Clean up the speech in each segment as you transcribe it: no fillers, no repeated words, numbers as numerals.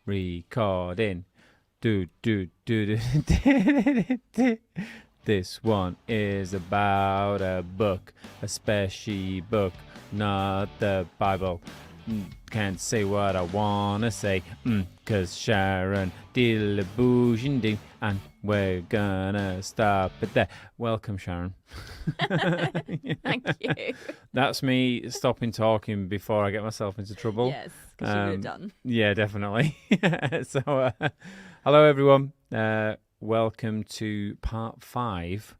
Recording. Do. This one is about a book, a special book, not the Bible. Can't say what I wanna say, 'cause Sharon did ding, and we're gonna stop it there. Welcome, Sharon. Thank you. That's me stopping talking before I get myself into trouble. Yes, because you would have done. Yeah, definitely. So, hello everyone. Welcome to part 5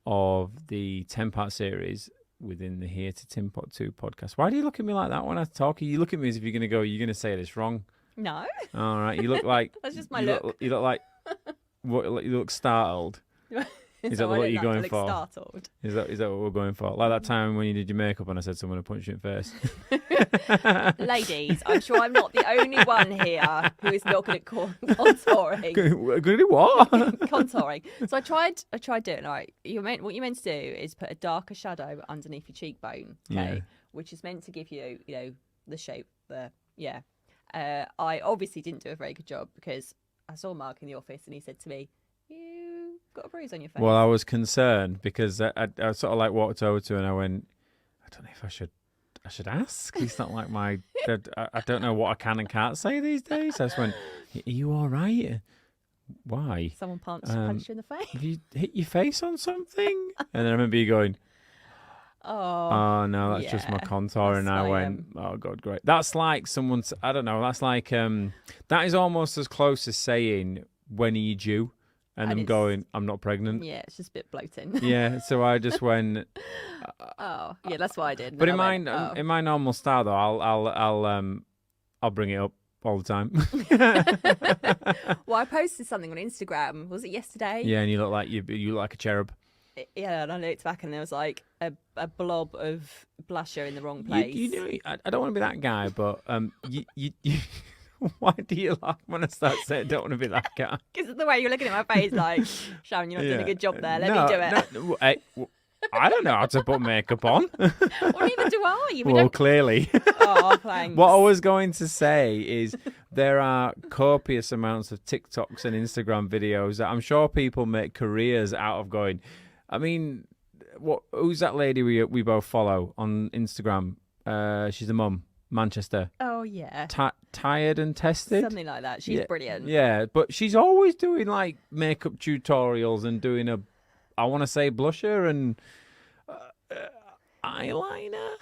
of the Tinpot series within the Here to Tinpot 2 podcast. Why do you look at me like that when I talk? You look at me as if you're going to say this wrong. No. All right. You look like... That's just my look. You look like... You look startled. Is that what you're going for? Startled. Is that what we're going for? Like that time when you did your makeup and I said someone to punch you in the face. Ladies, I'm sure I'm not the only one here who is not good at contouring. Good at what? Contouring. So I tried doing it. Right. What you're meant to do is put a darker shadow underneath your cheekbone, okay, Yeah. which is meant to give you, the shape there. Yeah. I obviously didn't do a very good job because I saw Mark in the office and he said to me, "You got a bruise on your face." Well, I was concerned because I sort of like walked over to her and I went, I don't know if I should ask. He's not like my... I don't know what I can and can't say these days. I just went, "Are you all right? Why? Someone punched you in the face. Have you hit your face on something?" And then I remember you going, "Oh no, that's just my contour." And I went, "Oh God, great." That's like someone's... I don't know. That's like... that is almost as close as saying, "When are you due?" And I'm going, "I'm not pregnant." Yeah, it's just a bit bloating. Yeah, so I just went. Oh, yeah, that's what I did. But in my normal style though, I'll bring it up all the time. Well, I posted something on Instagram. Was it yesterday? Yeah, and you look like you look like a cherub. Yeah, and I looked back and there was like a blob of blusher in the wrong place. I don't want to be that guy, but you why do you laugh when I start saying I don't want to be that guy? Because the way you're looking at my face, like, Sharon, you're not doing a good job there. Let me do it. No, I don't know how to put makeup on. Or neither do I. Well, clearly. Oh, thanks. What I was going to say is there are copious amounts of TikToks and Instagram videos that I'm sure people make careers out of going. I mean, who's that lady we both follow on Instagram? She's a mum. Manchester. Oh, yeah. Tired and Tested? Something like that. She's brilliant. Yeah, but she's always doing like makeup tutorials and doing I want to say blusher and eyeliner.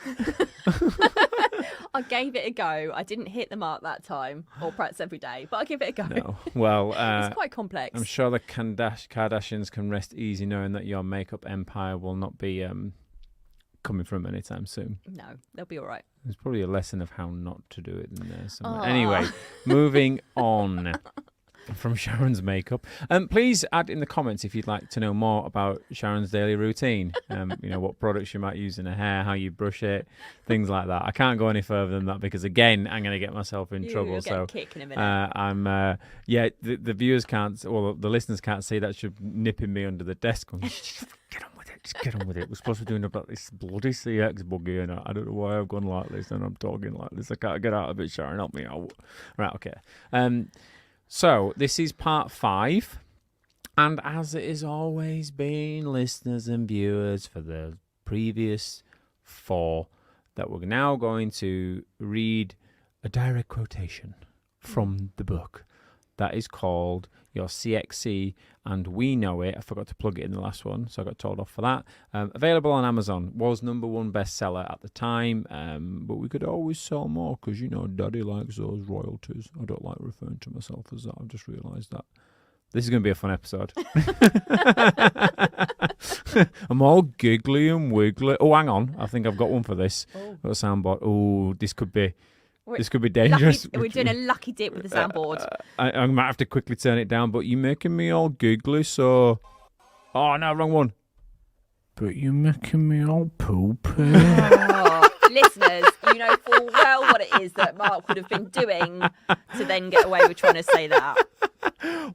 I gave it a go. I didn't hit the mark that time, or perhaps every day, but I'll give it a go. No. Well, it's quite complex. I'm sure the Kardashians can rest easy knowing that your makeup empire will not be coming from anytime soon. No, they'll be all right. There's probably a lesson of how not to do it in there somewhere. Anyway, moving on from Sharon's makeup. Please add in the comments if you'd like to know more about Sharon's daily routine. What products you might use in her hair, how you brush it, things like that. I can't go any further than that because, again, I'm going to get myself in trouble. You'll get a kick in a minute. The viewers can't, or the listeners can't see that. She's nipping me under the desk going, get on with it. Just get on with it. We're supposed to be doing about this bloody CX buggy, and I don't know why I've gone like this and I'm talking like this. I can't get out of it, Sharon. Help me out. Right, okay. So this is part 5, and as it has always been, listeners and viewers, for the previous 4, that we're now going to read a direct quotation from the book that is called Your CX'y, and we know it. I forgot to plug it in the last one, so I got told off for that. Available on Amazon. Was #1 bestseller at the time, but we could always sell more because, Daddy likes those royalties. I don't like referring to myself as that. I've just realised that. This is going to be a fun episode. I'm all giggly and wiggly. Oh, hang on. I think I've got one for this. Got a soundboard. Oh, this could be dangerous. We're doing a lucky dip with the soundboard. I might have to quickly turn it down, but you're making me all giggly, so... Oh, no, wrong one. But you're making me all poopy. Listeners, you know full well what it is that Mark would have been doing to then get away with trying to say that.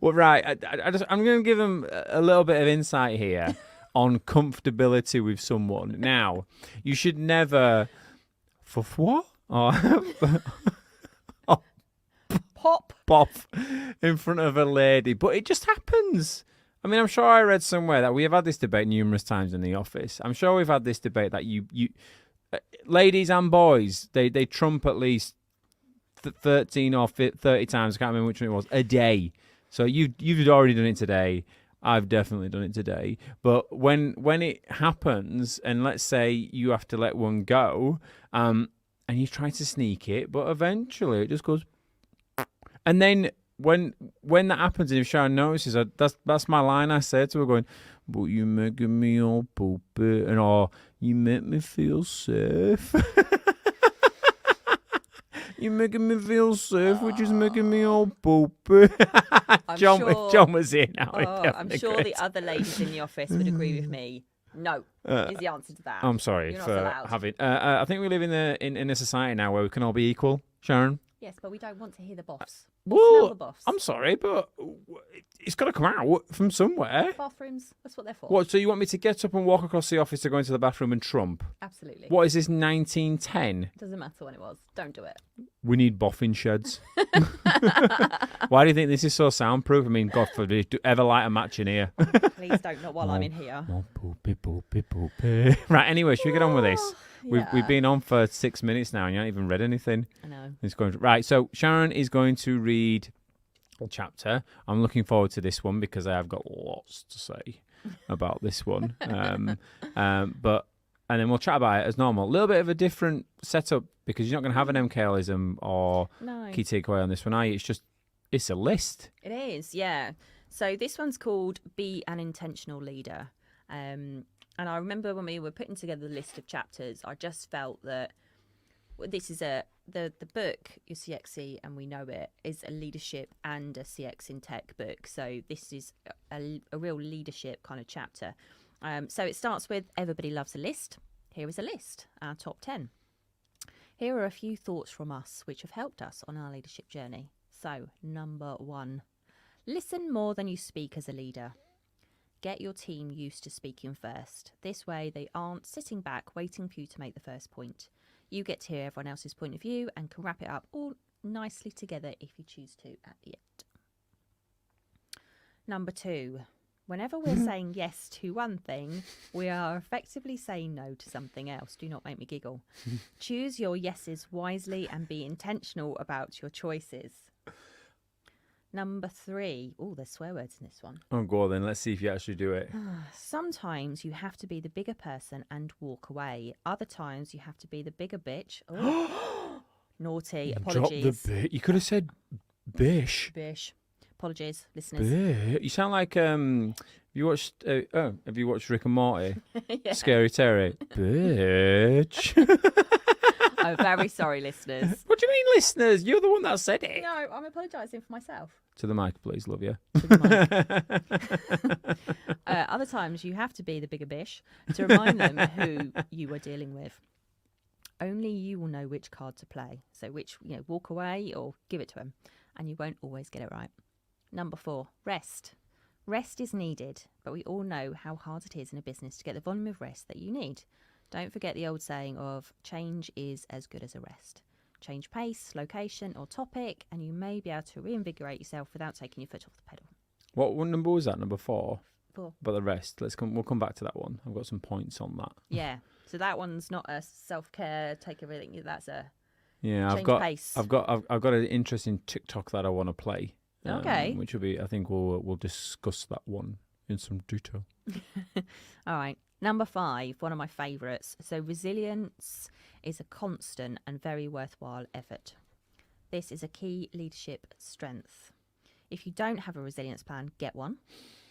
Well, right, I'm going to give them a little bit of insight here on comfortability with someone. Now, you should never... For what? Pop. off in front of a lady. But it just happens. I mean, I'm sure I read somewhere that we have had this debate numerous times in the office. I'm sure we've had this debate that you ladies and boys, they trump at least 13 or 30 times, I can't remember which one it was, a day. So you've already done it today. I've definitely done it today. But when it happens, and let's say you have to let one go, and you try to sneak it, but eventually it just goes. And then when that happens, and if Sharon notices, that's my line I say to her, going, "But you making me all poopy, and you make me feel safe." You're making me feel safe, which is making me all poopy. John was here now. I'm sure the other ladies in the office would agree with me. No, is the answer to that. I'm sorry You're for not allowed. having. I think we live in a society now where we can all be equal, Sharon. Yes, but we don't want to hear the boffs. Well, Smell the boffs. I'm sorry, but it's got to come out from somewhere. Bathrooms, that's what they're for. What? So you want me to get up and walk across the office to go into the bathroom and trump? Absolutely. What is this, 1910? Doesn't matter when it was. Don't do it. We need boffin sheds. Why do you think this is so soundproof? I mean, God forbid, do ever light a match in here? Please don't, not while I'm in here. More poopy, poopy, poopy. Right, anyway, should we get on with this? We've been on for 6 minutes now and you haven't even read anything. I know. It's going right, so Sharon is going to read a chapter. I'm looking forward to this one because I have got lots to say about this one. And then we'll chat about it as normal. A little bit of a different setup because you're not going to have an MKLism or key takeaway on this one, are you? It's a list. It is, yeah. So this one's called Be an Intentional Leader. And I remember when we were putting together the list of chapters, I just felt that this is the book, your CX'y, and we know it, is a leadership and a CX in tech book. So this is a real leadership kind of chapter. So it starts with everybody loves a list. Here is a list, our top 10. Here are a few thoughts from us which have helped us on our leadership journey. So, number 1, listen more than you speak as a leader. Get your team used to speaking first. This way they aren't sitting back waiting for you to make the first point. You get to hear everyone else's point of view and can wrap it up all nicely together if you choose to at the end. Number 2, whenever we're saying yes to one thing, we are effectively saying no to something else. Do not make me giggle. Choose your yeses wisely and be intentional about your choices. Number 3. Oh, there's swear words in this one. Oh, go on then. Let's see if you actually do it. Sometimes you have to be the bigger person and walk away. Other times you have to be the bigger bitch. Oh, naughty. Apologies. Drop the bit. You could have said bish. Bish. Apologies, listeners. You sound like have you watched Rick and Morty? Yeah. Scary Terry. Bitch. I'm very sorry, listeners. What do you mean, listeners? You're the one that said it. No, I'm apologising for myself. To the mic, please, love you. To the mic. Other times you have to be the bigger bish to remind them who you are dealing with. Only you will know which card to play. So which, walk away or give it to them. And you won't always get it right. Number 4, rest. Rest is needed, but we all know how hard it is in a business to get the volume of rest that you need. Don't forget the old saying of change is as good as a rest. Change pace, location or topic, and you may be able to reinvigorate yourself without taking your foot off the pedal. What number was that? Number 4? 4. But the rest, we'll come back to that one. I've got some points on that. Yeah. So that one's not a self-care, take everything. That's a change pace. I've got an interesting TikTok that I want to play. Okay. Which will be, I think we'll discuss that one in some detail. All right. Number 5, one of my favourites. So resilience is a constant and very worthwhile effort. This is a key leadership strength. If you don't have a resilience plan, get one.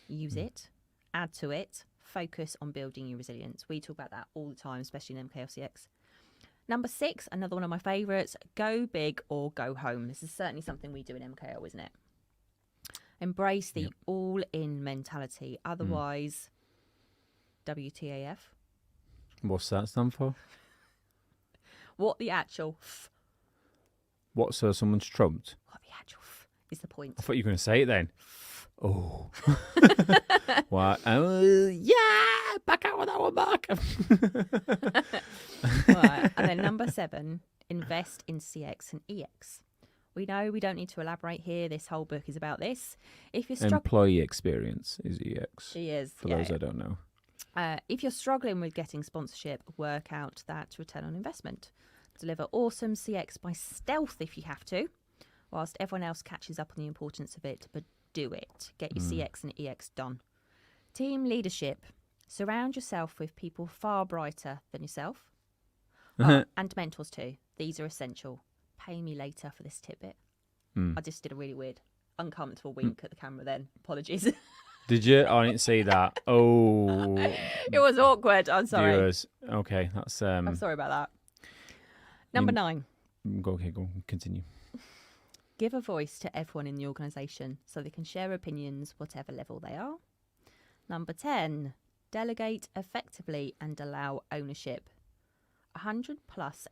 Use it. Add to it. Focus on building your resilience. We talk about that all the time, especially in MKLCX. Number 6, another one of my favourites. Go big or go home. This is certainly something we do in MKL, isn't it? Embrace the all-in mentality. Otherwise, WTAF. What's that stand for? What the actual What, so someone's trumped? What the actual is the point. I thought you were going to say it then. Oh. What? Yeah, back out with that one back. Right. And then number 7, invest in CX and EX. We know we don't need to elaborate here. This whole book is about this. If you're struggling, Employee experience is EX. she is. For those that don't know. If you're struggling with getting sponsorship, work out that return on investment. Deliver awesome CX by stealth if you have to, whilst everyone else catches up on the importance of it. But do it. Get your CX and EX done. Team leadership. Surround yourself with people far brighter than yourself. And mentors too. These are essential. Pay me later for this tidbit. I just did a really weird, uncomfortable wink at the camera then. Apologies. Did you? I didn't see that. Oh. It was awkward. I'm sorry. Viewers. Okay, that's... I'm sorry about that. Number 9. Go, continue. Give a voice to everyone in the organisation so they can share opinions, whatever level they are. Number 10. Delegate effectively and allow ownership. 100+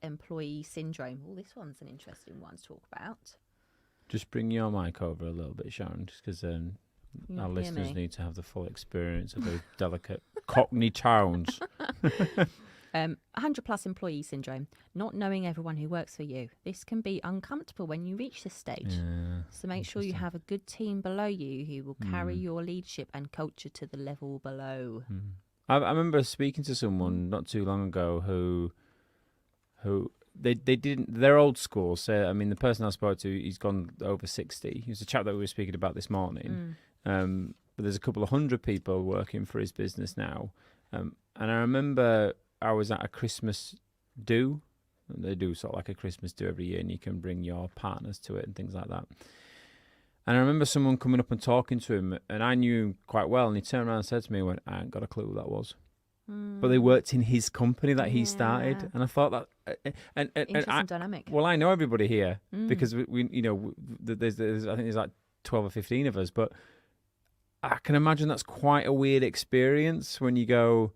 employee syndrome. Well, this one's an interesting one to talk about. Just bring your mic over a little bit, Sharon, just because our listeners need to have the full experience of those delicate Cockney towns. 100+ employee syndrome. Not knowing everyone who works for you. This can be uncomfortable when you reach this stage. Yeah, so make sure you have a good team below you who will carry your leadership and culture to the level below. I remember speaking to someone not too long ago who they didn't, they're old school. So I mean, the person I spoke to, he's gone over 60. He was a chap that we were speaking about this morning. But there's a couple of 100 people working for his business now. And I remember I was at a Christmas do. They do sort of like a Christmas do every year, and you can bring your partners to it and things like that. And I remember someone coming up and talking to him, and I knew him quite well, and he turned around and said to me, I ain't got a clue who that was. But they worked in his company that he started, and I thought that Interesting dynamic. Well, I know everybody here because we you know, there's I think there's like 12 or 15 of us, but I can imagine that's quite a weird experience when you go,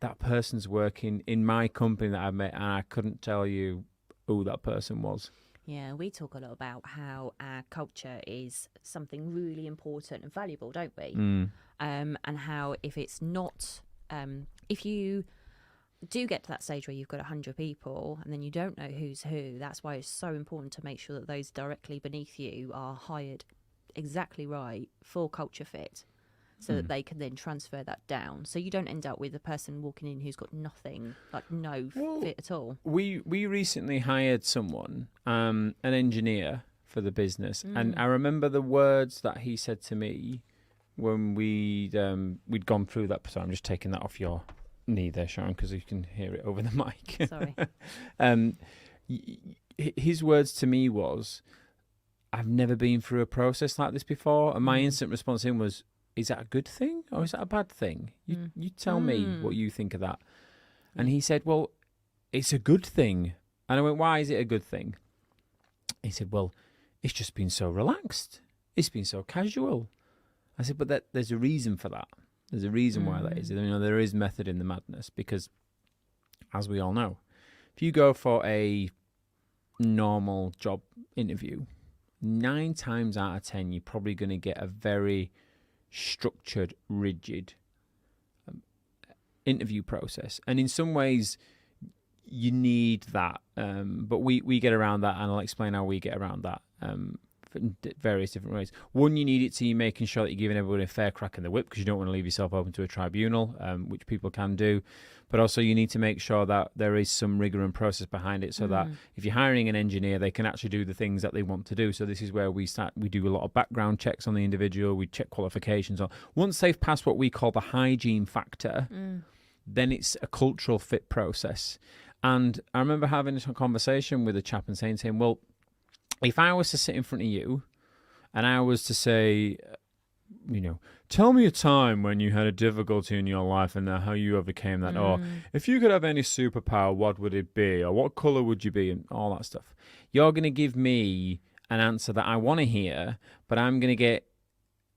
that person's working in my company that I met, and I couldn't tell you who that person was. Yeah, we talk a lot about how our culture is something really important and valuable, don't we? And how if it's not, if you do get to that stage where you've got 100 people and then you don't know who's who, that's why it's so important to make sure that those directly beneath you are hired exactly right for culture fit, so that they can then transfer that down. So you don't end up with a person walking in who's got nothing, like no fit at all. We recently hired someone, an engineer for the business, and I remember the words that he said to me when we'd gone through that. So I'm just taking that off your knee there, Sharon, because you can hear it over the mic. Sorry. His words to me was, I've never been through a process like this before. And my instant response to him was, is that a good thing or is that a bad thing? You tell me what you think of that. And he said, well, it's a good thing. And I went, why is it a good thing? He said, well, it's just been so relaxed. It's been so casual. I said, but there's a reason for that. There's a reason why that is. You know, there is method in the madness because, as we all know, if you go for a normal job interview, 9 times out of 10, you're probably going to get a very structured, rigid interview process. And in some ways, you need that. But we get around that, and I'll explain how we get around that in various different ways. One, you need it to you making sure that you're giving everybody a fair crack in the whip because you don't want to leave yourself open to a tribunal, which people can do. But also you need to make sure that there is some rigor and process behind it so that if you're hiring an engineer, they can actually do the things that they want to do. So this is where we do a lot of background checks on the individual. We check qualifications on. Once they've passed what we call the hygiene factor, then it's a cultural fit process. And I remember having this conversation with a chap and saying to him, well, if I was to sit in front of you and I was to say, you know, tell me a time when you had a difficulty in your life and how you overcame that. Or if you could have any superpower, what would it be? Or what colour would you be? And all that stuff. You're going to give me an answer that I want to hear, but I'm going to get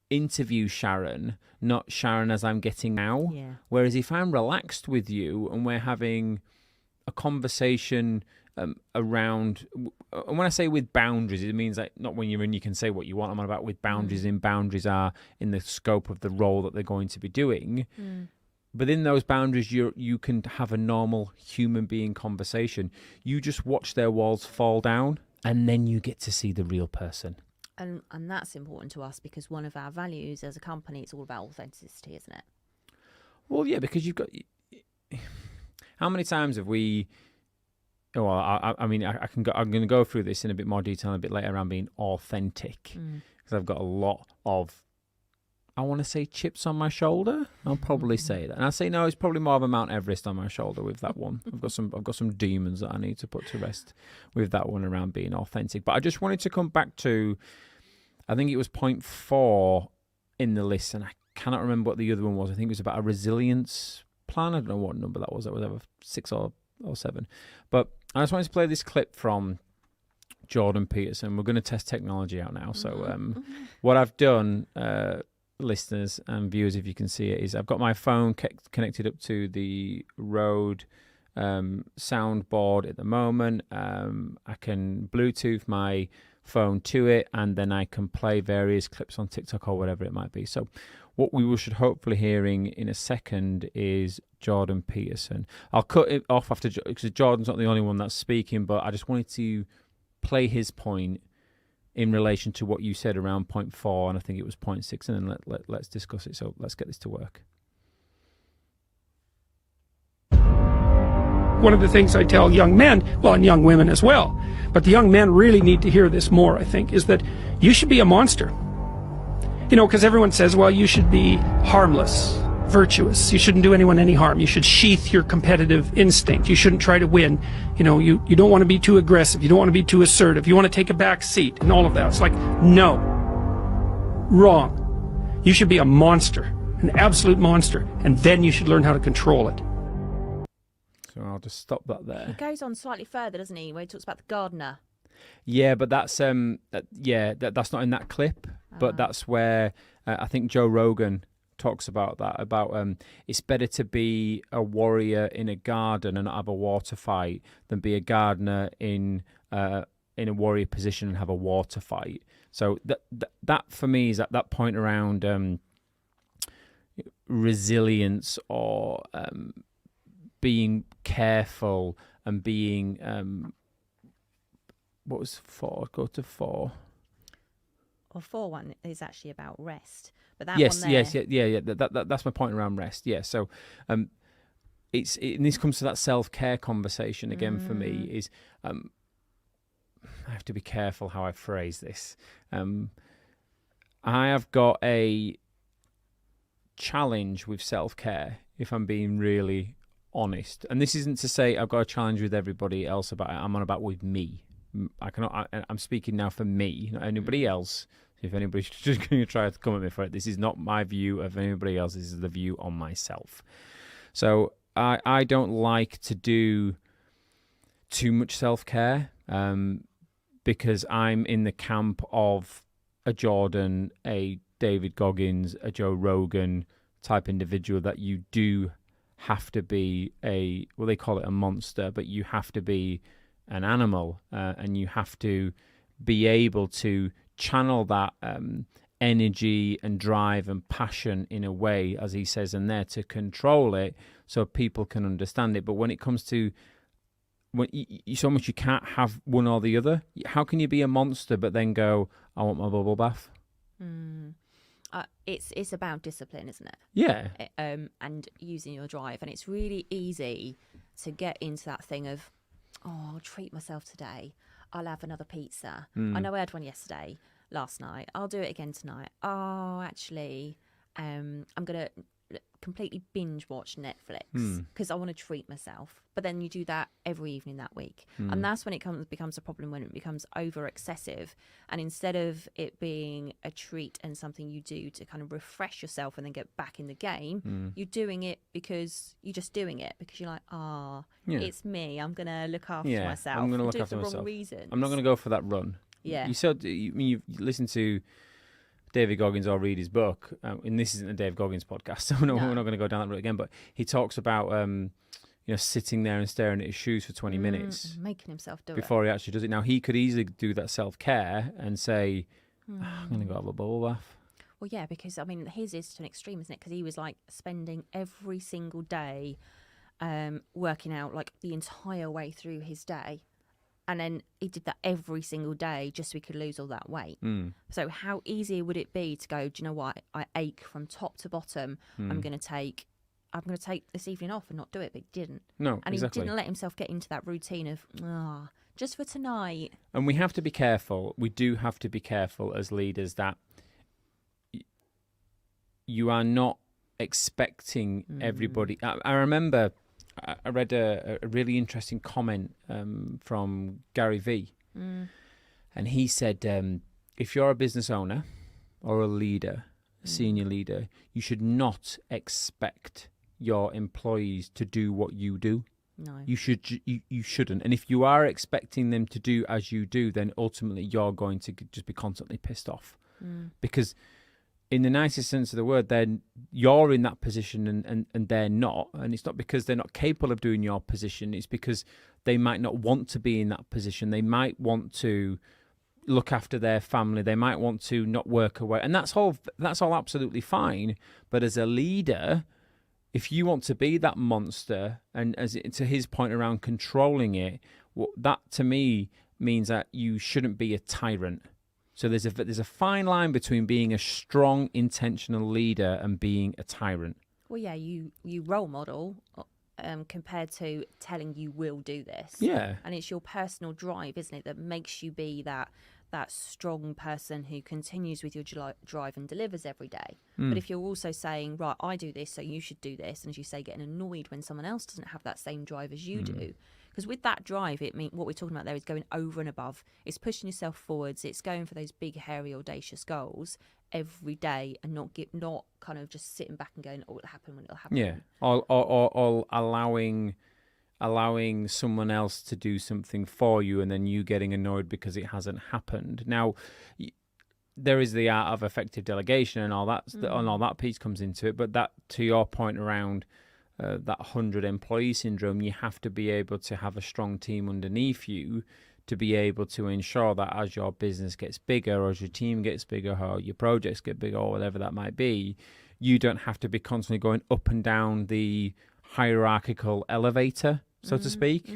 interview Sharon, not Sharon as I'm getting now. Yeah. Whereas if I'm relaxed with you and we're having a conversation around, and when I say with boundaries, it means like not when you're in you can say what you want. I'm on about with boundaries. In boundaries are in the scope of the role that they're going to be doing. But in those boundaries, you can have a normal human being conversation. You just watch their walls fall down. and then you get to see the real person. And that's important to us because one of our values as a company, it's all about authenticity, isn't it? Well, yeah, because you've got... How many times have we... Oh, well, I'm going to go through this in a bit more detail a bit later around being authentic, because I've got a lot of, I want to say, chips on my shoulder. I'll probably say that, and I say no. It's probably more of a Mount Everest on my shoulder with that one. I've got some demons that I need to put to rest with that one around being authentic. But I just wanted to come back to, I think it was point 4 in the list, and I cannot remember what the other one was. I think it was about a resilience plan. I don't know what number that was. That was ever 6 or 7, but I just wanted to play this clip from Jordan Peterson. We're going to test technology out now. So what I've done, listeners and viewers, if you can see it, is I've got my phone connected up to the Rode soundboard at the moment. I can Bluetooth my phone to it, and then I can play various clips on TikTok or whatever it might be. So what we should hopefully hearing in a second is Jordan Peterson. I'll cut it off after, because Jordan's not the only one that's speaking, but I just wanted to play his point in relation to what you said around point 4, and I think it was point 6, and then let's discuss it. So let's get this to work. One of the things I tell young men, well, and young women as well, but the young men really need to hear this more, I think, is that you should be a monster. You know, because everyone says, well, you should be harmless, virtuous. You shouldn't do anyone any harm. You should sheath your competitive instinct. You shouldn't try to win. You know, you don't want to be too aggressive. You don't want to be too assertive. You want to take a back seat and all of that. It's like, no. Wrong. You should be a monster, an absolute monster, and then you should learn how to control it. So I'll just stop that there. He goes on slightly further, doesn't he, where he talks about the gardener. Yeah, but that's that's not in that clip. But that's where I think Joe Rogan talks about that. About it's better to be a warrior in a garden and not have a water fight than be a gardener in a warrior position and have a water fight. So that for me is at that point around resilience or being careful and being what was 4? Go to 4. Or 4 is actually about rest, but that yes, one there... yeah. That's my point around rest. Yeah, so and this comes to that self-care conversation again for me. Is I have to be careful how I phrase this. I have got a challenge with self-care, if I'm being really honest, and this isn't to say I've got a challenge with everybody else about it. I'm on about with me. I'm speaking now for me, not anybody else. If anybody's just going to try to come at me for it, this is not my view of anybody else. This is the view on myself. So I don't like to do too much self-care because I'm in the camp of a Jordan, a David Goggins, a Joe Rogan type individual, that you do have to be they call it a monster, but you have to be an animal, and you have to be able to channel that energy and drive and passion in a way, as he says in there, to control it so people can understand it. But when it comes to so much, you can't have one or the other. How can you be a monster but then go, I want my bubble bath? It's about discipline, isn't it? Yeah. And using your drive, and it's really easy to get into that thing of, oh, I'll treat myself today. I'll have another pizza. I know I had one last night. I'll do it again tonight. Oh, actually, I'm going to completely binge watch Netflix because I want to treat myself. But then you do that every evening that week. And that's when it becomes a problem, when it becomes over excessive. And instead of it being a treat and something you do to kind of refresh yourself and then get back in the game, you're doing it because you're just doing it because you're like, it's me. I'm going to look after myself. I'm going to look do after it for myself. wrong reasons. I'm not going to go for that run. Yeah. You listen to David Goggins or read his book, and this isn't a Dave Goggins podcast, so we're not going to go down that route again, but he talks about sitting there and staring at his shoes for 20 minutes. Making himself do before he actually does it. Now, he could easily do that self-care and say, I'm going to go have a bubble bath. Well, yeah, because, I mean, his is to an extreme, isn't it? Because he was, like, spending every single day working out, like, the entire way through his day. And then he did that every single day just so he could lose all that weight. So how easy would it be to go, do you know what? I ache from top to bottom. I'm going to take this evening off and not do it, but he didn't. No, and exactly. he didn't let himself get into that routine of, just for tonight. And we have to be careful. We do have to be careful as leaders that you are not expecting everybody. I remember I read a really interesting comment from Gary Vee. And he said, if you're a business owner or a leader, a senior leader, you should not expect your employees to do what you do. No. You shouldn't. And if you are expecting them to do as you do, then ultimately you're going to just be constantly pissed off. Because in the nicest sense of the word, then you're in that position and they're not. And it's not because they're not capable of doing your position. It's because they might not want to be in that position. They might want to look after their family. They might want to not work away. And that's all absolutely fine. But as a leader, if you want to be that monster, and to his point around controlling it, that to me means that you shouldn't be a tyrant. So there's a fine line between being a strong, intentional leader and being a tyrant. Well, yeah, you role model compared to telling you will do this. Yeah. And it's your personal drive, isn't it, that makes you be that strong person who continues with your drive and delivers every day. But if you're also saying, right, I do this, so you should do this, and as you say, getting annoyed when someone else doesn't have that same drive as you do. Because with that drive, what we're talking about there is going over and above. It's pushing yourself forwards. It's going for those big, hairy, audacious goals every day, and not kind of just sitting back and going, "Oh, it'll happen when it'll happen." Yeah, or allowing someone else to do something for you, and then you getting annoyed because it hasn't happened. Now, there is the art of effective delegation, and all that piece comes into it. But that, to your point around that 100 employee syndrome, you have to be able to have a strong team underneath you to be able to ensure that as your business gets bigger, or as your team gets bigger, or your projects get bigger, or whatever that might be, you don't have to be constantly going up and down the hierarchical elevator, so to speak.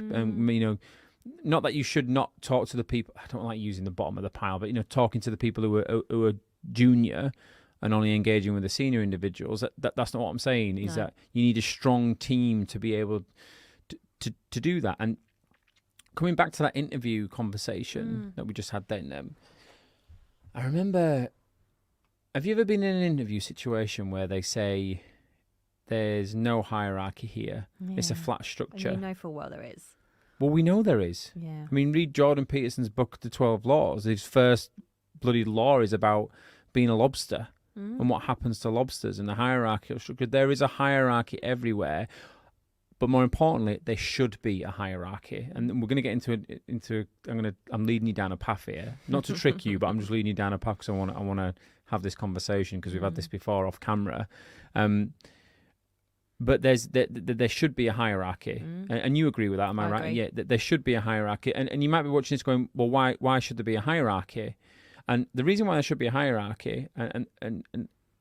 Not that you should not talk to the people. I don't like using the bottom of the pile, but talking to the people who are junior and only engaging with the senior individuals. That's not what I'm saying. Is that you need a strong team to be able to do that. And coming back to that interview conversation that we just had then, I remember. Have you ever been in an interview situation where they say there's no hierarchy here? Yeah. It's a flat structure. And you know full well there is. Well, we know there is. Yeah. I mean, read Jordan Peterson's book, The 12 Laws. His first bloody law is about being a lobster and what happens to lobsters and the hierarchical structure. There is a hierarchy everywhere. But more importantly, there should be a hierarchy. And we're going to get into I'm leading you down a path here. Not to trick you, but I'm just leading you down a path because I want to have this conversation because we've had this before off camera. But there should be a hierarchy, and you agree with that, am I right? Agree. Yeah, there should be a hierarchy, and you might be watching this going, well, why should there be a hierarchy? And the reason why there should be a hierarchy, and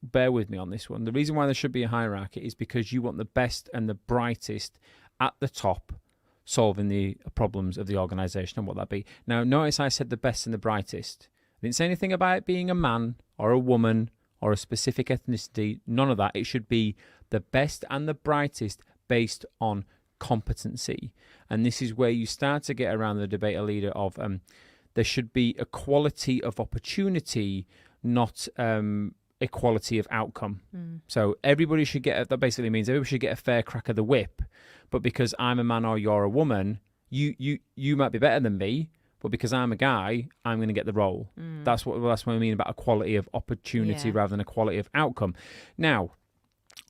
bear with me on this one, the reason why there should be a hierarchy is because you want the best and the brightest at the top solving the problems of the organisation and what that be. Now, notice I said the best and the brightest. I didn't say anything about it being a man or a woman or a specific ethnicity, none of that. It should be the best and the brightest based on competency. And this is where you start to get around the debate a leader of there should be equality of opportunity, not equality of outcome. So everybody should that basically means everybody should get a fair crack of the whip. But because I'm a man or you're a woman, you might be better than me, but because I'm a guy, I'm going to get the role. That's what I mean about equality of opportunity rather than equality of outcome. Now,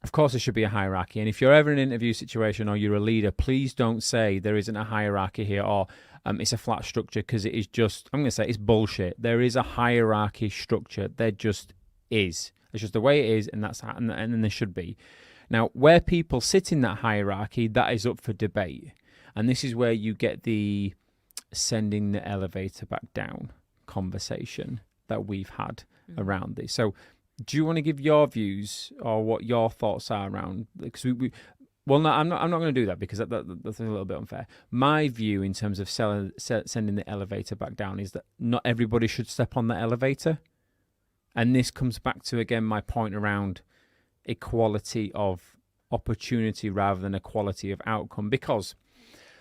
of course, there should be a hierarchy. And if you're ever in an interview situation or you're a leader, please don't say there isn't a hierarchy here or it's a flat structure, because it is just, I'm going to say it's bullshit. There is a hierarchy structure. There just is. It's just the way it is, and and there should be. Now, where people sit in that hierarchy, that is up for debate. And this is where you get the sending the elevator back down conversation that we've had around this. So do you want to give your views or what your thoughts are around, because Well, no, I'm not going to do that because that's a little bit unfair. My view in terms of sending the elevator back down is that not everybody should step on the elevator. And this comes back to, again, my point around equality of opportunity rather than equality of outcome. Because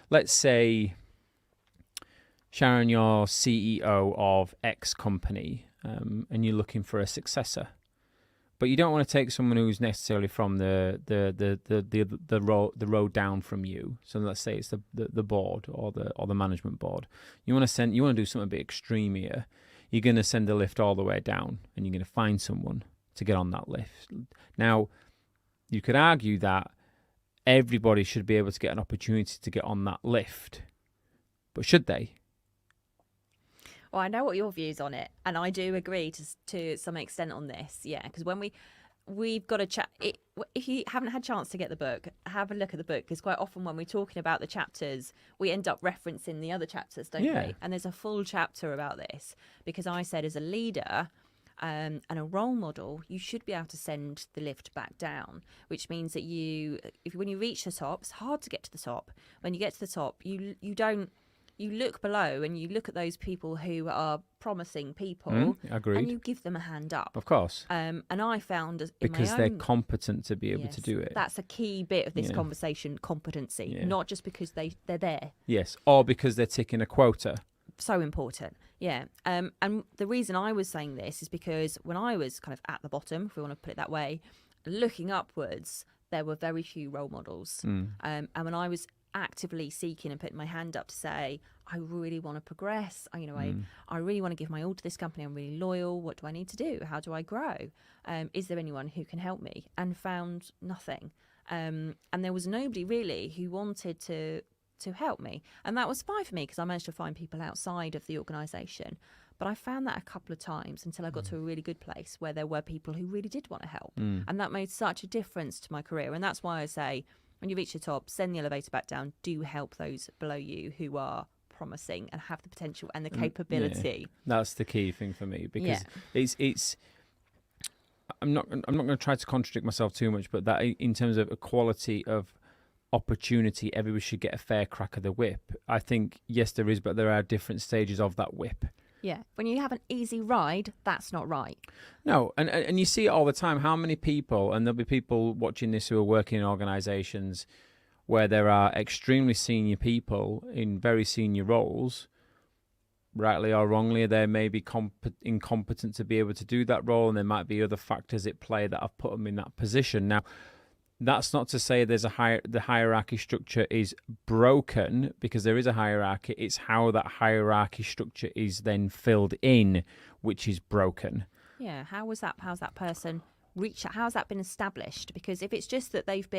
let's say, Sharon, you're CEO of X company, and you're looking for a successor. But you don't want to take someone who's necessarily from the road down from you. So let's say it's the board or the management board. You want to do something a bit extreme here. You're going to send the lift all the way down, and you're going to find someone to get on that lift. Now, you could argue that everybody should be able to get an opportunity to get on that lift, but should they? Well, I know what your views on it, and I do agree to some extent on this. Yeah, because when we've got to chat. If you haven't had a chance to get the book, have a look at the book, because quite often when we're talking about the chapters, we end up referencing the other chapters, don't we? And there's a full chapter about this, because I said as a leader and a role model, you should be able to send the lift back down, which means that when you reach the top, it's hard to get to the top. When you get to the top, you look below and you look at those people who are promising people, agreed, and you give them a hand up. Of course. And I found because they're competent to be able to do it. That's a key bit of this conversation, competency, not just because they're there. Yes, or because they're ticking a quota. So important. Yeah. And the reason I was saying this is because when I was kind of at the bottom, if we want to put it that way, looking upwards, there were very few role models. And when I was actively seeking and putting my hand up to say, I really want to progress, I really want to give my all to this company, I'm really loyal, what do I need to do, how do I grow, is there anyone who can help me, and found nothing, and there was nobody really who wanted to help me, and that was fine for me because I managed to find people outside of the organisation. But I found that a couple of times until I got to a really good place where there were people who really did want to help, and that made such a difference to my career. And that's why I say, when you reach the top, send the elevator back down. Do help those below you who are promising and have the potential and the capability. That's the key thing for me, because it's. I'm not going to try to contradict myself too much, but that in terms of equality of opportunity, everybody should get a fair crack of the whip. I think yes, there is, but there are different stages of that whip. Yeah, when you have an easy ride, that's not right. No, and you see it all the time. How many people, and there'll be people watching this who are working in organisations where there are extremely senior people in very senior roles, rightly or wrongly, they may be incompetent to be able to do that role, and there might be other factors at play that have put them in that position. Now, that's not to say the hierarchy structure is broken, because there is a hierarchy. It's how that hierarchy structure is then filled in, which is broken. Yeah, how's that person reached? How's that been established? Because if it's just that they've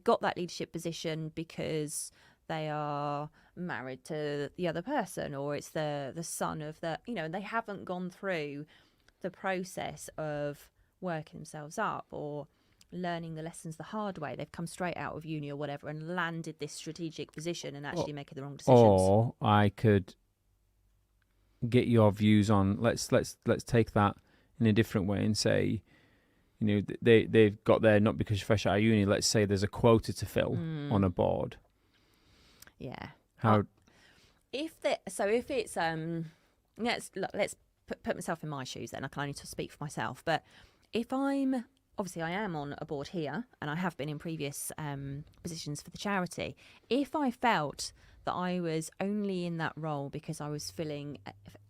got that leadership position because they are married to the other person, or it's the son of and they haven't gone through the process of working themselves up or learning the lessons the hard way. They've come straight out of uni or whatever and landed this strategic position and actually making the wrong decisions. Or I could get your views on, let's take that in a different way and say, they've got there not because you're fresh out of uni. Let's say there's a quota to fill on a board. Yeah. How? If it's let's put myself in my shoes then. I can only speak for myself, but if obviously I am on a board here, and I have been in previous positions for the charity. If I felt that I was only in that role because I was filling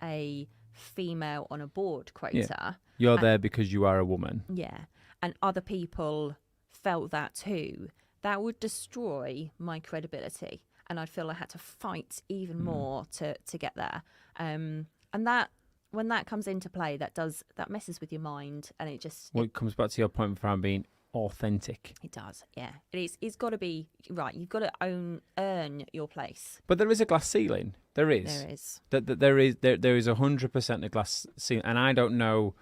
a female on a board quota. You're there because you are a woman. Yeah. And other people felt that too, that would destroy my credibility. And I'd feel I had to fight even more to get there. And that, when that comes into play, that messes with your mind, and it comes back to your point around being authentic. It does, yeah. It's got to be right. You've got to earn your place. But there is a glass ceiling. There is. There is 100% a glass ceiling, and I don't know.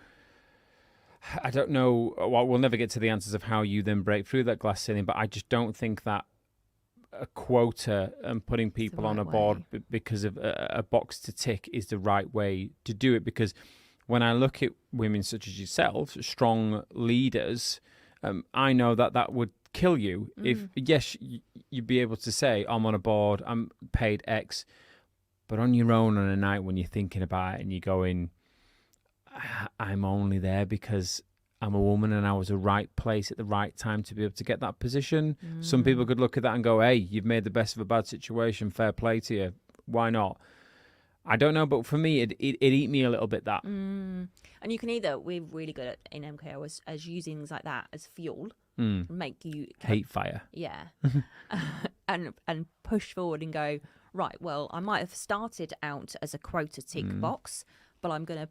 Well, we'll never get to the answers of how you then break through that glass ceiling. But I just don't think that a quota and putting people on a board because of a box to tick is the right way to do it. Because when I look at women such as yourself, strong leaders, I know that would kill you if, yes, you'd be able to say, I'm on a board, I'm paid X, but on your own on a night when you're thinking about it and you're going, I'm only there because I'm a woman and I was the right place at the right time to be able to get that position. Some people could look at that and go, hey, you've made the best of a bad situation, fair play to you. Why not? I don't know, but for me, it eat me a little bit, that. And you can either, we're really good at in MKO as using things like that as fuel, make you Hate fire. Yeah. and push forward and go, right, well, I might have started out as a quota tick box, but I'm going to,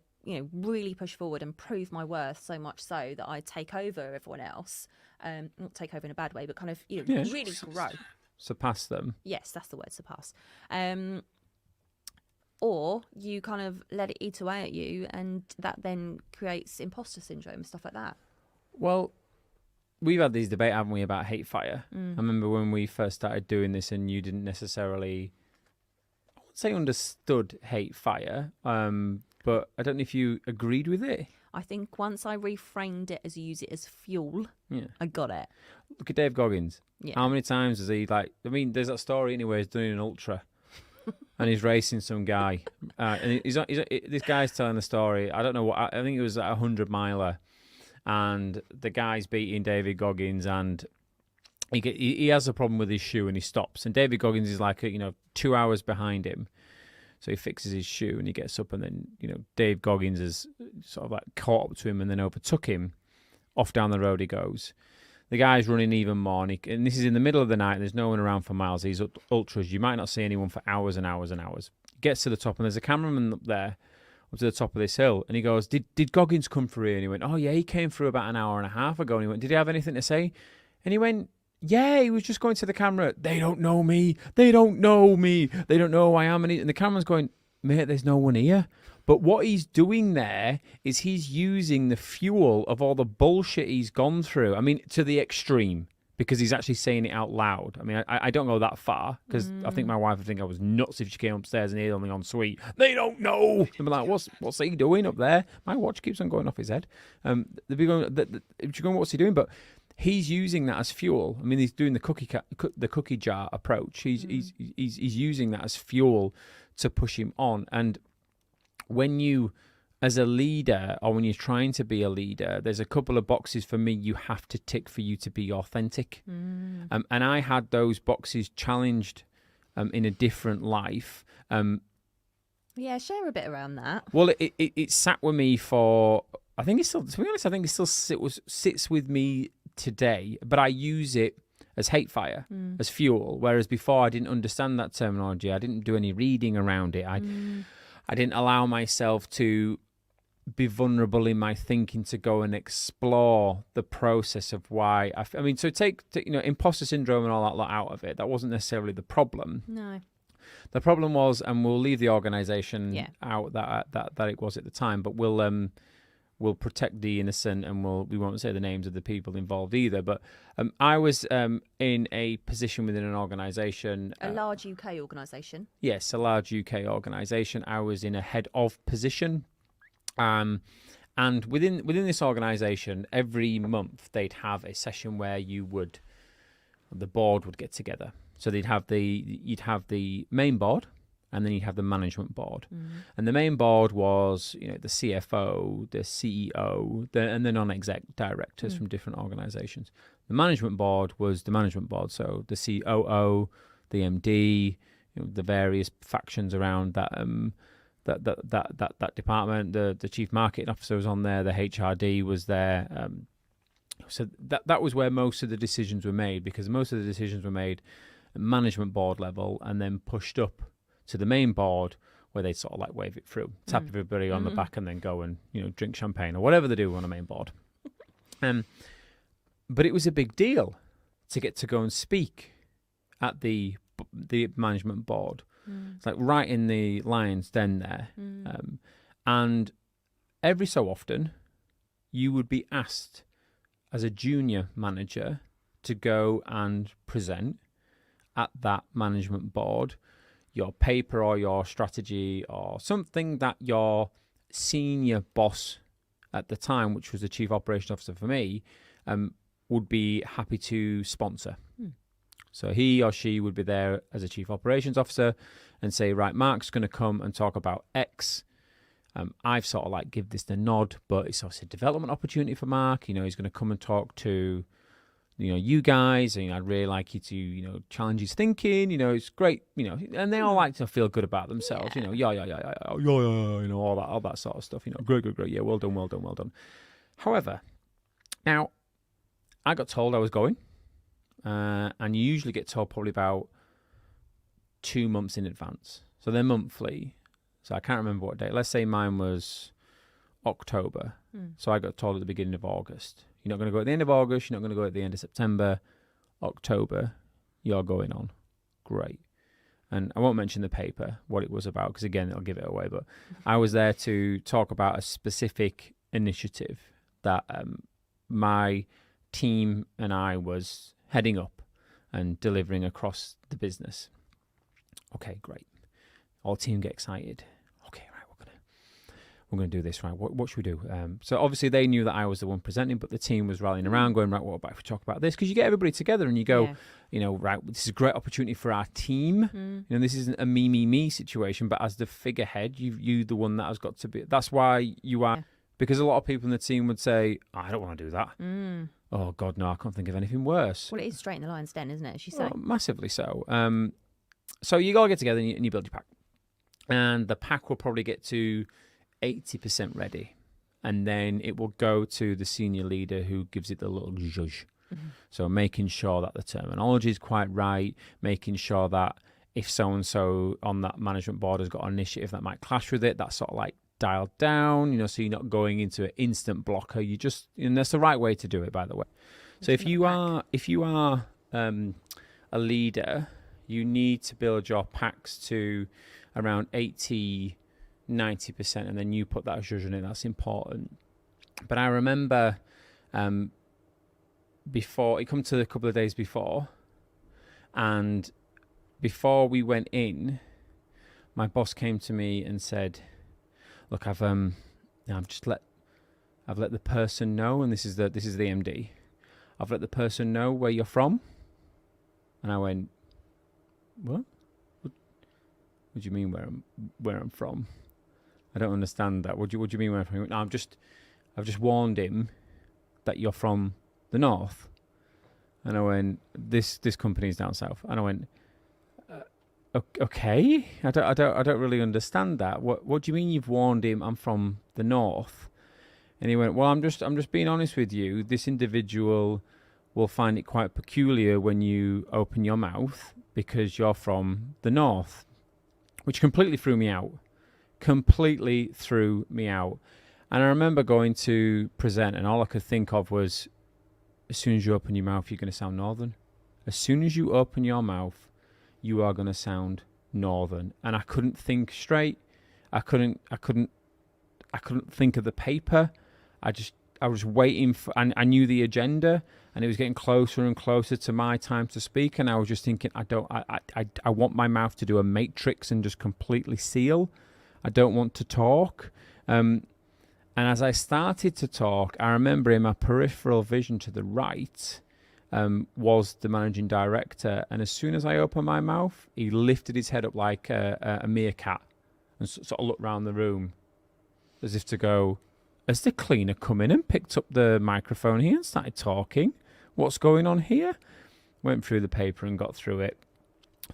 really push forward and prove my worth so much so that I take over everyone else. Not take over in a bad way, but kind of, really grow. Surpass them. Yes, that's the word, surpass. Or you kind of let it eat away at you, and that then creates imposter syndrome and stuff like that. Well, we've had these debates, haven't we, about hate fire? I remember when we first started doing this and you didn't necessarily, I wouldn't say understood hate fire, but I don't know if you agreed with it. I think once I reframed it as use it as fuel, I got it. Look at Dave Goggins. Yeah. How many times has he, there's that story anyway, he's doing an ultra. And he's racing some guy, and this guy's telling the story. I don't know what. I think it was a 100-miler, and the guy's beating David Goggins, and he has a problem with his shoe, and he stops. And David Goggins is 2 hours behind him, so he fixes his shoe, and he gets up, and then Dave Goggins is sort of caught up to him, and then overtook him. Off down the road he goes. The guy's running even more, and this is in the middle of the night, and there's no one around for miles. These ultras, you might not see anyone for hours and hours and hours. He gets to the top, and there's a cameraman up there, up to the top of this hill, and he goes, Did Goggins come through here? And he went, oh, yeah, he came through about an hour and a half ago. And he went, did he have anything to say? And he went, yeah, he was just going to the camera. They don't know me. They don't know me. They don't know who I am. And the cameraman's going, mate, there's no one here. But what he's doing there is he's using the fuel of all the bullshit he's gone through. I mean, to the extreme, because he's actually saying it out loud. I mean, I don't go that far, because I think my wife would think I was nuts if she came upstairs and he had me on suite. They don't know. And be like, what's he doing up there? My watch keeps on going off his head. They'd be going, what's he doing? But he's using that as fuel. I mean, he's doing the cookie jar approach. He's using that as fuel to push him on. And when you, as a leader, or when you're trying to be a leader, there's a couple of boxes for me you have to tick for you to be authentic. And I had those boxes challenged in a different life. Yeah, share a bit around that. Well, it sat with me for, I think it's still, to be honest, I think it still sits with me today, but I use it as hate fire, as fuel, whereas before I didn't understand that terminology. I didn't do any reading around it. I didn't allow myself to be vulnerable in my thinking to go and explore the process of why. I mean, so take imposter syndrome and all that lot out of it. That wasn't necessarily the problem. No. The problem was, and we'll leave the organisation out that it was at the time, but we'll protect the innocent, and we won't say the names of the people involved either. But I was in a position within an organisation. A large UK organisation? Yes, a large UK organisation. I was in a head of position. And within this organisation, every month they'd have a session where the board would get together. So you'd have the main board, and then you have the management board. And the main board was, the CFO, the CEO, and the non-exec directors from different organizations. The management board was the management board, so the COO, the MD, the various factions around that department. The chief marketing officer was on there. The HRD was there. So that was where most of the decisions were made, because most of the decisions were made at management board level and then pushed up to the main board, where they sort of wave it through, tap everybody on the back, and then go and drink champagne or whatever they do on a main board. But it was a big deal to get to go and speak at the management board. It's right in the lion's den there. And every so often, you would be asked as a junior manager to go and present at that management board your paper or your strategy or something that your senior boss at the time, which was the chief operation officer for me, would be happy to sponsor. So he or she would be there as a chief operations officer and say, right, Mark's going to come and talk about X. I've sort of like give this the nod, but it's obviously a development opportunity for Mark. You know, he's going to come and talk to, you know, you guys, and I'd really like you to, you know, challenge his thinking. You know, it's great, you know, and they all like to feel good about themselves. You know, yeah, you know, all that sort of stuff. You know, great, yeah, well done. However, now I got told I was going, and you usually get told probably about 2 months in advance. So they're monthly. So I can't remember what date. Let's say mine was October. So I got told at the beginning of August. You're not going to go at the end of August. You're not going to go at the end of September. October, you're going on. Great. And I won't mention the paper, what it was about, because again, it'll give it away. But I was there to talk about a specific initiative that my team and I was heading up and delivering across the business. Okay, great. All team get excited. Okay, right, we're gonna do this, right? What should we do? So obviously they knew that I was the one presenting, but the team was rallying around, going, right, what about if we talk about this? Because you get everybody together and you go, you know, right, this is a great opportunity for our team. You know, this isn't a me situation, but as the figurehead, you the one that has got to be. That's why you are, because a lot of people in the team would say, I don't want to do that. Oh God, no, I can't think of anything worse. Well, it is straight in the lion's den, isn't it? As you say, massively so. So you gotta get together and you build your pack, and the pack will probably get to 80% ready, and then it will go to the senior leader who gives it the little zhuzh. So making sure that the terminology is quite right, making sure that if so-and-so on that management board has got an initiative that might clash with it, that's sort of like dialed down, you know, so you're not going into an instant blocker. You just, and that's the right way to do it, by the way. So if you are a leader, you need to build your packs to around 80-90%, and then you put that zhuzh in it. That's important. But I remember before, it come to a couple of days before, and before we went in, my boss came to me and said, look, I've let the person know, and this is the MD. I've let the person know where you're from. And I went, what? What do you mean where I'm from? I don't understand that. What do you mean where I'm from? He went, no, I've just warned him that you're from the north. And I went, this company's down south. And I went, okay, I don't really understand that. What do you mean you've warned him I'm from the north? And he went, well, I'm just being honest with you. This individual will find it quite peculiar when you open your mouth because you're from the north, which completely threw me out. And I remember going to present, and all I could think of was, as soon as you open your mouth, you're going to sound northern. As soon as you open your mouth, you are going to sound northern. And I couldn't think straight. I couldn't think of the paper. I was waiting for, and I knew the agenda, and it was getting closer and closer to my time to speak. And I was just thinking, I want my mouth to do a matrix and just completely seal. I don't want to talk. And as I started to talk, I remember in my peripheral vision to the right, was the managing director, and as soon as I opened my mouth, he lifted his head up like a meerkat and sort of looked around the room as if to go, has the cleaner come in and picked up the microphone here and started talking? What's going on here? Went through the paper and got through it.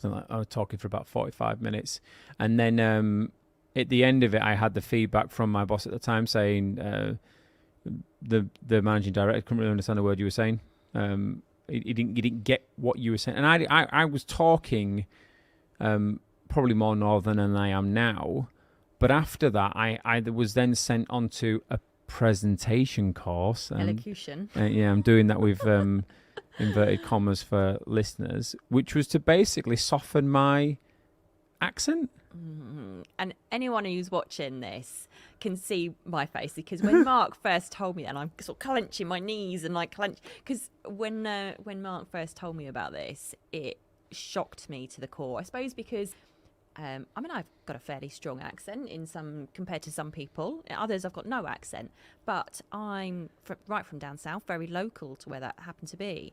So I was talking for about 45 minutes, and then at the end of it, I had the feedback from my boss at the time saying the managing director couldn't really understand a word you were saying. He didn't get what you were saying, and I was talking probably more northern than I am now. But after that, I was then sent onto a presentation course. Elocution. Yeah, I'm doing that with inverted commas for listeners, which was to basically soften my accent. And anyone who's watching this can see my face, because when Mark first told me that, and I'm sort of clenching my knees and like clench, because when Mark first told me about this, it shocked me to the core. I suppose because I mean, I've got a fairly strong accent compared to some people. Others, I've got no accent. But I'm right from down south, very local to where that happened to be.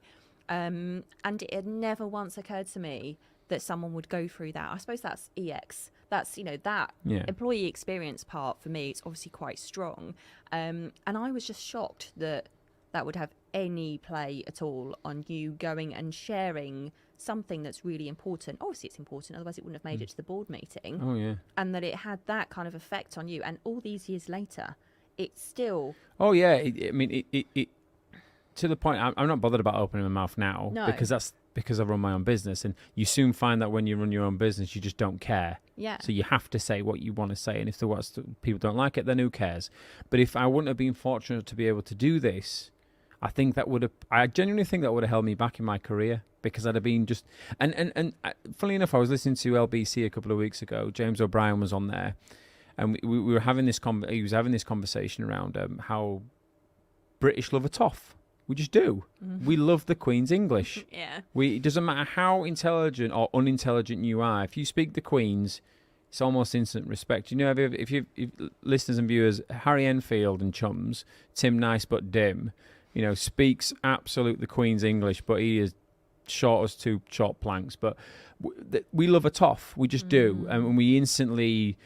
And it had never once occurred to me that someone would go through that. I suppose that's EX. That's, that employee experience part for me. It's obviously quite strong. And I was just shocked that would have any play at all on you going and sharing something that's really important. Obviously it's important, otherwise it wouldn't have made it to the board meeting. Oh yeah. And that it had that kind of effect on you, and all these years later it's still it to the point I'm not bothered about opening my mouth now. No. because I run my own business, and you soon find that when you run your own business you just don't care. Yeah. So you have to say what you want to say, and if people don't like it, then who cares? But if I wouldn't have been fortunate to be able to do this, I genuinely think that would have held me back in my career, because I'd have been just, and funnily enough, I was listening to LBC a couple of weeks ago. James O'Brien was on there, and we were having this he was having this conversation around how British love a toff. We just do. Mm-hmm. We love the Queen's English. Yeah. It doesn't matter how intelligent or unintelligent you are. If you speak the Queen's, it's almost instant respect. If listeners and viewers, Harry Enfield and chums, Tim Nice but dim, speaks absolute the Queen's English, but he is short as two short planks. But we love a toff. We just do. And we instantly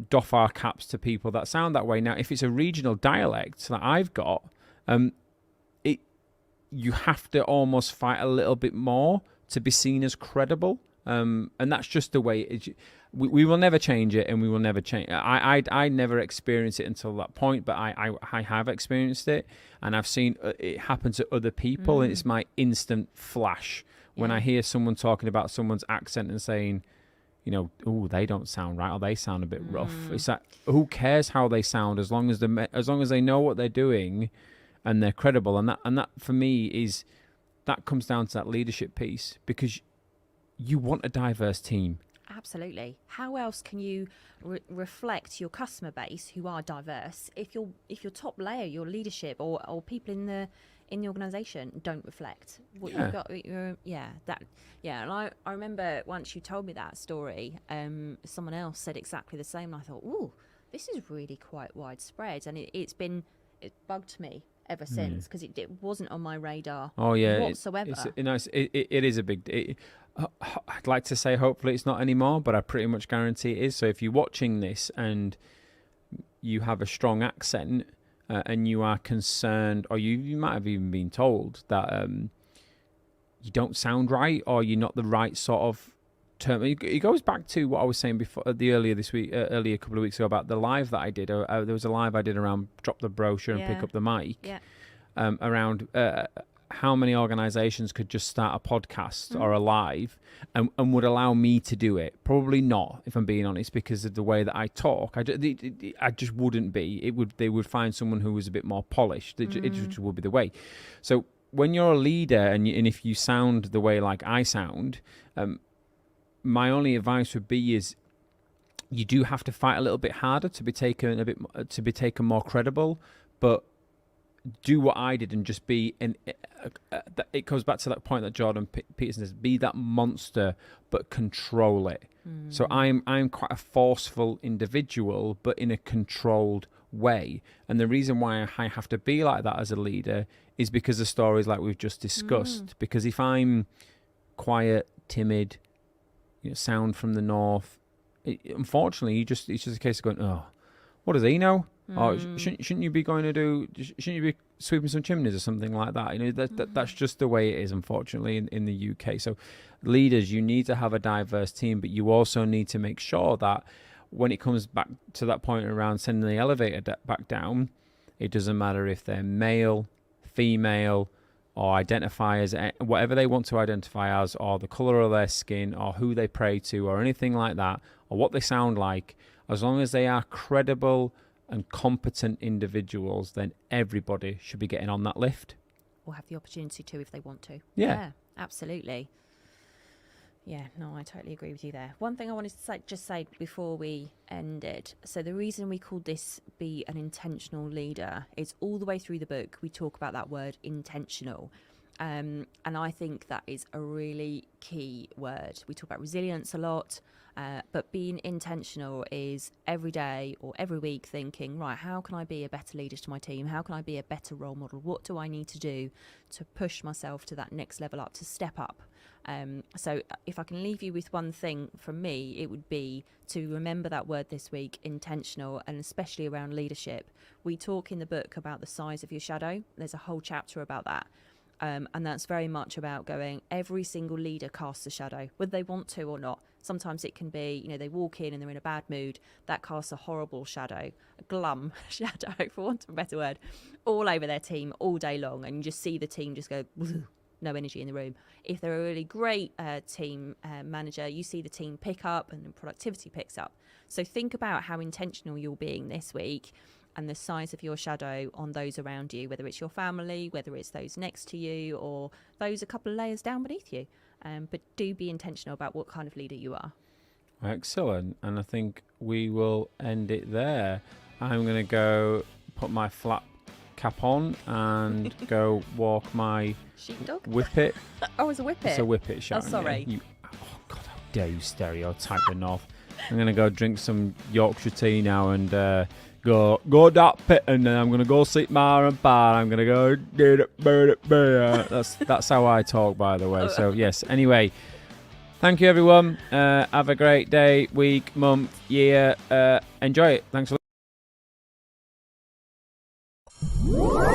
doff our caps to people that sound that way. Now, if it's a regional dialect that I've got, you have to almost fight a little bit more to be seen as credible. And that's just the way it is. We will never change it, and we will never change. I never experienced it until that point, but I have experienced it, and I've seen it happen to other people, and it's my instant flash when I hear someone talking about someone's accent and saying, oh, they don't sound right, or they sound a bit rough. It's like, who cares how they sound, as long as they know what they're doing and they're credible, and that for me that comes down to that leadership piece, because you want a diverse team. Absolutely. How else can you reflect your customer base who are diverse if your top layer, your leadership, or people in the organisation don't reflect what you've got? And I remember once you told me that story, someone else said exactly the same, and I thought, ooh, this is really quite widespread, and it bugged me ever since, because it wasn't on my radar whatsoever. It is a big. I'd like to say hopefully it's not anymore, but I pretty much guarantee it is. So if you're watching this and you have a strong accent and you are concerned, or you might have even been told that you don't sound right, or you're not the right sort of term. It goes back to what I was saying before, earlier a couple of weeks ago, about the live that I did. There was a live I did around drop the brochure and pick up the mic, around how many organisations could just start a podcast or a live and would allow me to do it. Probably not, if I'm being honest, because of the way that I talk. I just wouldn't be. They would find someone who was a bit more polished. It just would be the way. So when you're a leader and if you sound the way like I sound, my only advice would be is you do have to fight a little bit harder to be taken more credible, but do what I did and just be it goes back to that point that Jordan Peterson says, be that monster but control it. So I'm quite a forceful individual, but in a controlled way, and the reason why I have to be like that as a leader is because of stories like we've just discussed. Because if I'm quiet, timid, sound from the north, unfortunately it's just a case of going, oh, what does he know? Oh, shouldn't you be shouldn't you be sweeping some chimneys or something like that? That's just the way it is, unfortunately, in the UK. So leaders, you need to have a diverse team, but you also need to make sure that when it comes back to that point around sending the elevator back down, it doesn't matter if they're male, female, or identify as whatever they want to identify as, or the colour of their skin, or who they pray to, or anything like that, or what they sound like. As long as they are credible and competent individuals, then everybody should be getting on that lift. Or have the opportunity to if they want to. Yeah, absolutely. Yeah, no, I totally agree with you there. One thing I wanted to say before we ended. So the reason we called this Be an Intentional Leader is all the way through the book we talk about that word intentional. And I think that is a really key word. We talk about resilience a lot, but being intentional is every day or every week thinking, right, how can I be a better leader to my team? How can I be a better role model? What do I need to do to push myself to that next level up, to step up? So if I can leave you with one thing from me, it would be to remember that word this week, intentional, and especially around leadership. We talk in the book about the size of your shadow. There's a whole chapter about that. And that's very much about going, every single leader casts a shadow, whether they want to or not. Sometimes it can be, they walk in and they're in a bad mood. That casts a horrible shadow, a glum shadow, for want of a better word, all over their team all day long. And you just see the team just go, no energy in the room. If they're a really great team manager, you see the team pick up and productivity picks up. So think about how intentional you're being this week and the size of your shadow on those around you, whether it's your family, whether it's those next to you, or those a couple of layers down beneath you. But do be intentional about what kind of leader you are. Excellent. And I think we will end it there. I'm going to go put my flat cap on and go walk my sheepdog. Whippet. Oh, it's a whippet. It's a whippet, Sharon. Oh, sorry. Oh, God, how dare you stereotype the North. I'm going to go drink some Yorkshire tea now and go that pit, and then I'm going to go sit mar and bar. I'm going to go get it. That's how I talk, by the way. So, yes. Anyway, thank you, everyone. Have a great day, week, month, year. Enjoy it. Thanks for listening.